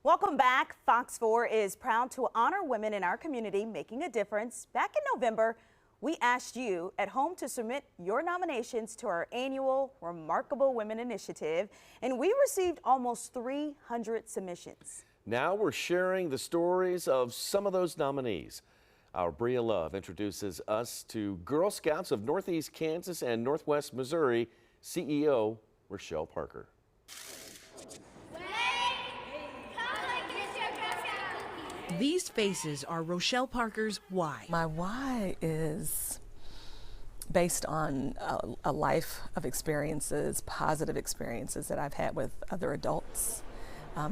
Welcome back. Fox 4 is proud to honor women in our community making a difference. Back in November, we asked you at home to submit your nominations to our annual Remarkable Women Initiative, and we received almost 300 submissions. Now we're sharing the stories of some of those nominees. Our Bria Love introduces us to Girl Scouts of Northeast Kansas and Northwest Missouri CEO Rochelle Parker. These faces are Rochelle Parker's why. My why is based on a life of experiences, positive experiences that I've had with other adults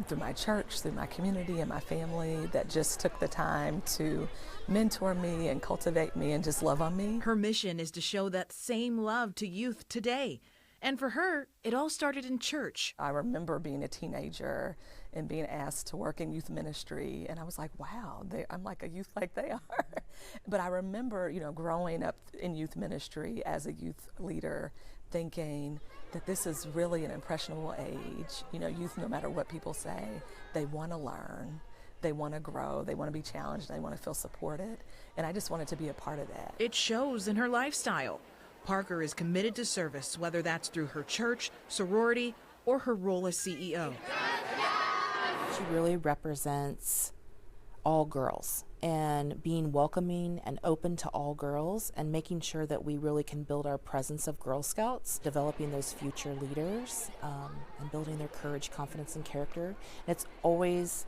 through my church, through my community and my family that just took the time to mentor me and cultivate me and just love on me. Her mission is to show that same love to youth today. And for her, it all started in church. I remember being a teenager and being asked to work in youth ministry, and I was like, wow, I'm like a youth like they are. But I remember, growing up in youth ministry as a youth leader, thinking that this is really an impressionable age. Youth, no matter what people say, they want to learn. They want to grow, they want to be challenged, they want to feel supported, and I just wanted to be a part of that. It shows in her lifestyle. Parker is committed to service, whether that's through her church, sorority, or her role as CEO. She really represents all girls and being welcoming and open to all girls and making sure that we really can build our presence of Girl Scouts, developing those future leaders and building their courage, confidence, and character. And it's always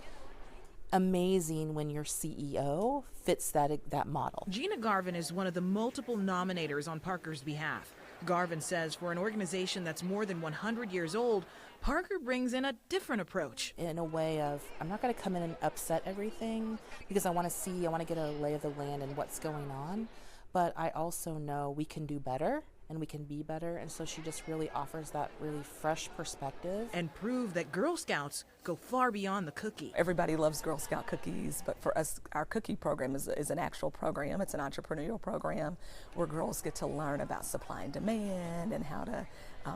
amazing when your CEO fits that model. Gina Garvin is one of the multiple nominators on Parker's behalf. Garvin says for an organization that's more than 100 years old, Parker brings in a different approach. In a way of, I'm not going to come in and upset everything because I want to get a lay of the land and what's going on, but I also know we can do better and we can be better, and so she just really offers that really fresh perspective. And prove that Girl Scouts go far beyond the cookie. Everybody loves Girl Scout cookies, but for us, our cookie program is an actual program. It's an entrepreneurial program where girls get to learn about supply and demand and how to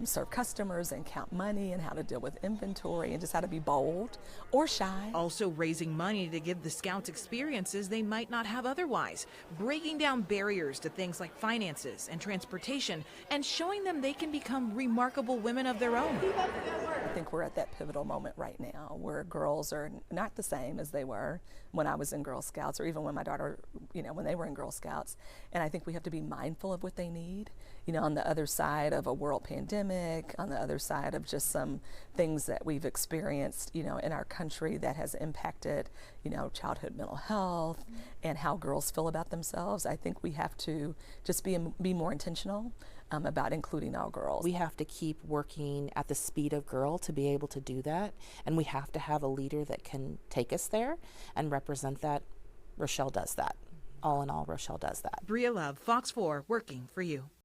serve customers and count money and how to deal with inventory and just how to be bold or shy. Also raising money to give the Scouts experiences they might not have otherwise, breaking down barriers to things like finances and transportation, and showing them they can become remarkable women of their own. I think we're at that pivotal moment right now where girls are not the same as they were when I was in Girl Scouts or even when my daughter, when they were in Girl Scouts. And I think we have to be mindful of what they need. On the other side of a world pandemic, on the other side of just some things that we've experienced, in our country that has impacted, childhood mental health and how girls feel about themselves. I think we have to just be more intentional about including our girls. We have to keep working at the speed of girl to be able to do that, and we have to have a leader that can take us there and represent that. Rochelle does that. All in all, Rochelle does that. Bria Love, Fox 4, working for you.